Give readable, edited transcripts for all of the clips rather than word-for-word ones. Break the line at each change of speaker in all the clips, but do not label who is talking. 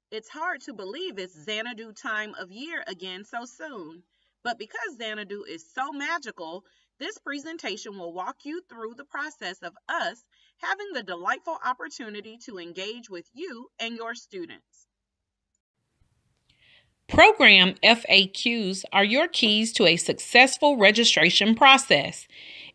It's hard to believe it's Xanadu time of year again so soon. But because Xanadu is so magical, this presentation will walk you through the process of us having the delightful opportunity to engage with you and your students.
Program FAQs are your keys to a successful registration process.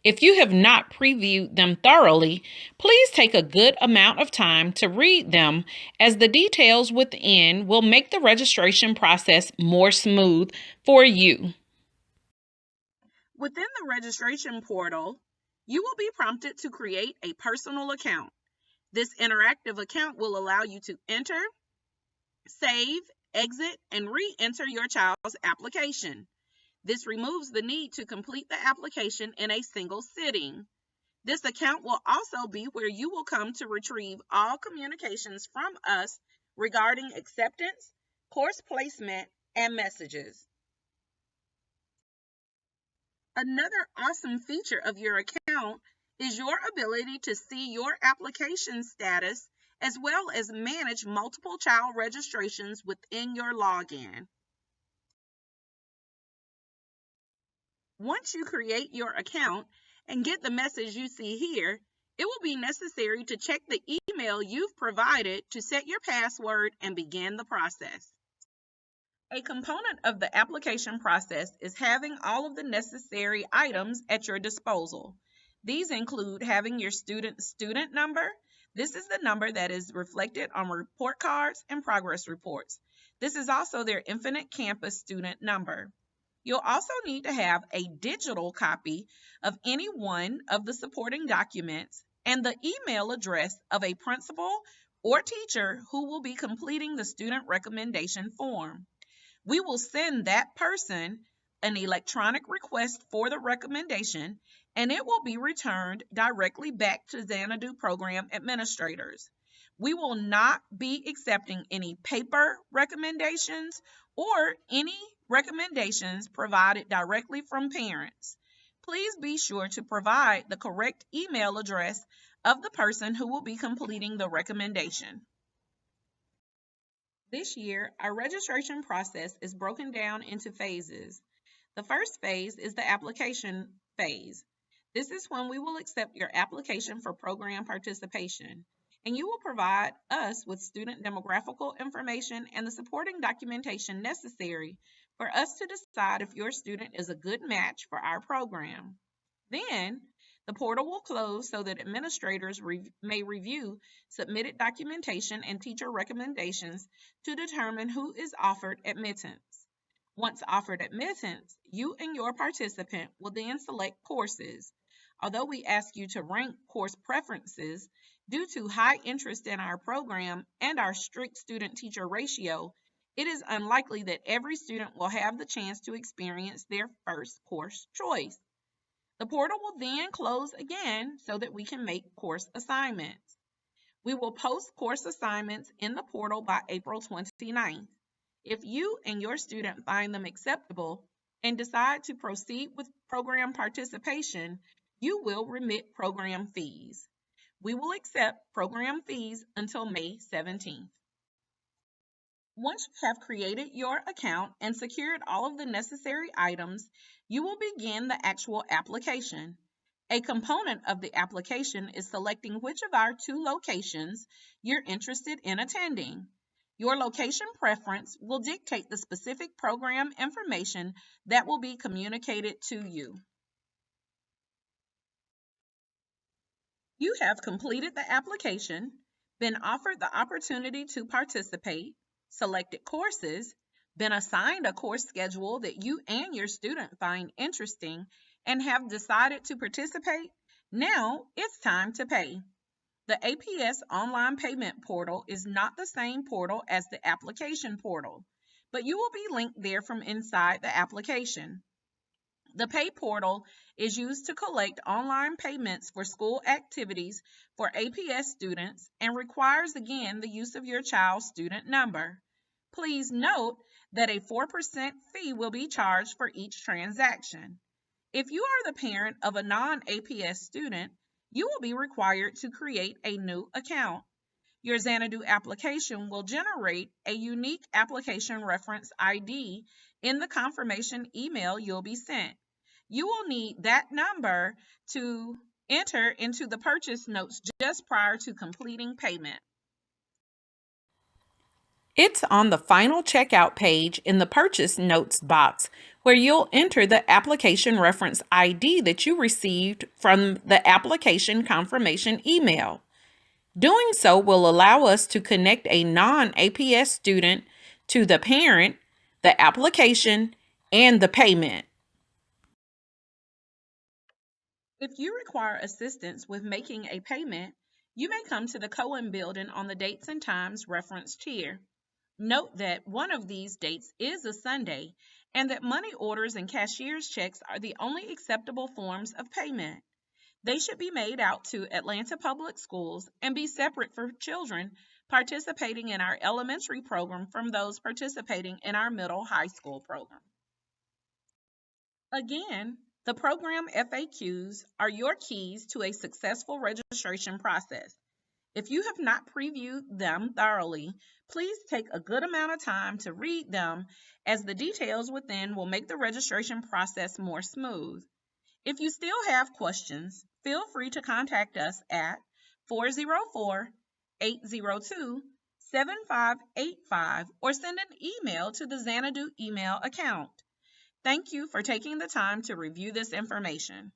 If you have not previewed them thoroughly, please take a good amount of time to read them, as the details within will make the registration process more smooth for you.
Within the registration portal, you will be prompted to create a personal account. This interactive account will allow you to enter, save, exit, and re-enter your child's application. This removes the need to complete the application in a single sitting. This account will also be where you will come to retrieve all communications from us regarding acceptance, course placement, and messages. Another awesome feature of your account is your ability to see your application status as well as manage multiple child registrations within your login. Once you create your account and get the message you see here, it will be necessary to check the email you've provided to set your password and begin the process. A component of the application process is having all of the necessary items at your disposal. These include having your student number. This is the number that is reflected on report cards and progress reports. This is also their Infinite Campus student number. You'll also need to have a digital copy of any one of the supporting documents and the email address of a principal or teacher who will be completing the student recommendation form. We will send that person an electronic request for the recommendation, and it will be returned directly back to Xanadu program administrators. We will not be accepting any paper recommendations or any recommendations provided directly from parents. Please be sure to provide the correct email address of the person who will be completing the recommendation. This year, our registration process is broken down into phases. The first phase is the application phase. This is when we will accept your application for program participation, and you will provide us with student demographical information and the supporting documentation necessary for us to decide if your student is a good match for our program. Then, the portal will close so that administrators may review submitted documentation and teacher recommendations to determine who is offered admittance. Once offered admittance, you and your participant will then select courses. Although we ask you to rank course preferences, due to high interest in our program and our strict student-teacher ratio, it is unlikely that every student will have the chance to experience their first course choice. The portal will then close again so that we can make course assignments. We will post course assignments in the portal by April 29th. If you and your student find them acceptable and decide to proceed with program participation, you will remit program fees. We will accept program fees until May 17th. Once you have created your account and secured all of the necessary items, you will begin the actual application. A component of the application is selecting which of our 2 locations you're interested in attending. Your location preference will dictate the specific program information that will be communicated to you. You have completed the application, been offered the opportunity to participate, selected courses, been assigned a course schedule that you and your student find interesting, and have decided to participate. Now it's time to pay. The APS online payment portal is not the same portal as the application portal, but you will be linked there from inside the application. The pay portal is used to collect online payments for school activities for APS students and requires again the use of your child's student number. Please note that a 4% fee will be charged for each transaction. If you are the parent of a non-APS student, you will be required to create a new account. Your Xanadu application will generate a unique application reference ID in the confirmation email you'll be sent. You will need that number to enter into the purchase notes just prior to completing payment.
It's on the final checkout page in the purchase notes box where you'll enter the application reference ID that you received from the application confirmation email. Doing so will allow us to connect a non-APS student to the parent, the application, and the payment.
If you require assistance with making a payment, you may come to the Cohen Building on the dates and times referenced here. Note that one of these dates is a Sunday and that money orders and cashier's checks are the only acceptable forms of payment. They should be made out to Atlanta Public Schools and be separate for children participating in our elementary program from those participating in our middle high school program. Again, the program FAQs are your keys to a successful registration process. If you have not previewed them thoroughly, please take a good amount of time to read them, as the details within will make the registration process more smooth. If you still have questions, feel free to contact us at 404-802-7585 or send an email to the Xanadu email account. Thank you for taking the time to review this information.